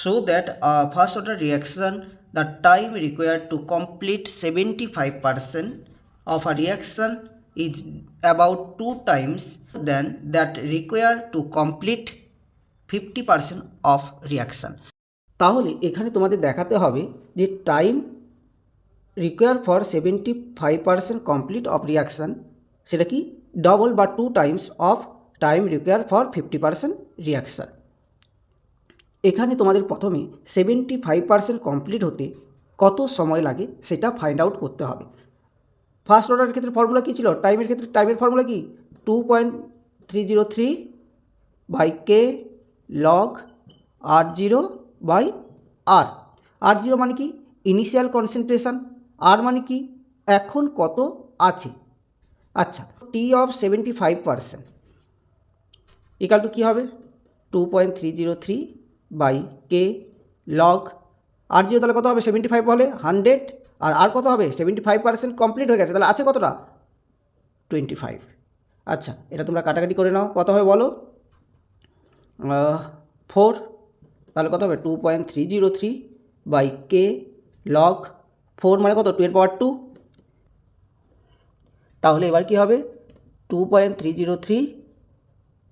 So that a first order reaction, the time required to complete 75% of a reaction is about 2 times than that required to complete 50% of reaction. তাহলে এখানে তোমাদের দেখাতে হবে যে time require for 75% complete of reaction সেটা কি double বা 2 Times of time require for 50% reaction. এখানে তোমাদের প্রথমে 75% কমপ্লিট হতে কত সময় লাগে সেটা ফাইন্ড আউট করতে হবে। ফার্স্ট অর্ডারের ক্ষেত্রে ফর্মুলা কী ছিল? টাইমের ক্ষেত্রে টাইমের ফর্মুলা কি 2.303 by K log R0 by R. R0 মানে কি ইনিশিয়াল কনসেন্ট্রেশন, আর মানে কি এখন কত আছে। আচ্ছা, টি অফ 75% ইকাল টু কী হবে 2.303 বাই কে লগ R0 তাহলে কত হবে 75 হলে 100, আর কত হবে 75% কমপ্লিট হয়ে গেছে, তাহলে আছে কতটা 25। আচ্ছা, এটা তোমরা কাটাকাটি করে নাও, কত হবে বলো 4, তাহলে কত হবে 2.303 বাই কে লগ 4 মানে কত 2 এর পাওয়ার 2। তাহলে এবার কি হবে 2.303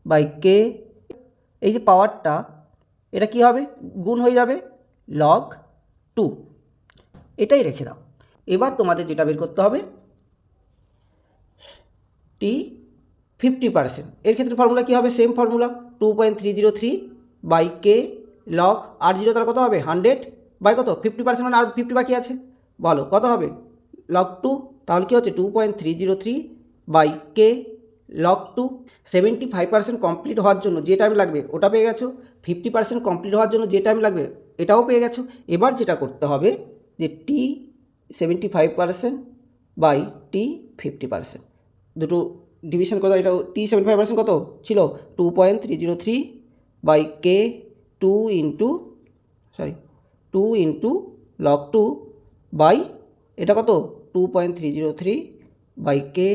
বাই কে, এই যে পাওয়ারটা এটা কি হবে গুণ হয়ে যাবে লগ 2, এটাই রেখে দাও। এবার তোমাদের যেটা বের করতে হবে টি 50%, এর ক্ষেত্রে ফর্মুলা কী হবে same formula 2.303 by K log R0 তাহলে কত হবে 100 বাই কত 50% মানে আর 50 বাকি আছে, বলো কত হবে লগ 2, তাহলে কী হচ্ছে 2.303 বাই কে লগ 2। 75% কমপ্লিট হওয়ার জন্য যে টাইম লাগবে ওটা পেয়ে গেছো, 50% কমপ্লিট হওয়ার জন্য যে টাইম লাগবে এটাও পেয়ে গেছো। এবার যেটা করতে হবে যে টি 75% বাই টি 50%, দুটো ডিভিশন কত, এটা টি 75% কত ছিল 2.303 বাই কে 2 ইন্টু লগ 2 বাই এটা কত 2.303 বাই কে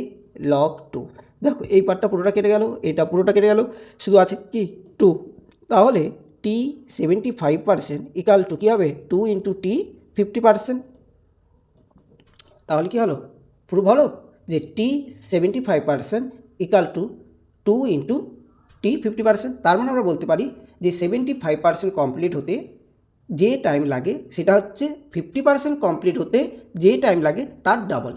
লগ 2। দেখো এই পার্টটা পুরোটা কেটে গেল, এটা পুরোটা কেটে গেল, শুধু আছে কি 2। তাহলে টি 75% ইকাল টু কী হবে 2 ইন্টু টি 50%। তাহলে কি হলো প্রুভ হলো যে টি 75% ইকাল টু 2 ইন্টু টি 50%। তার মানে আমরা বলতে পারি যে 75% কমপ্লিট হতে যে টাইম লাগে সেটা হচ্ছে 50% কমপ্লিট হতে যে টাইম লাগে তার ডাবল।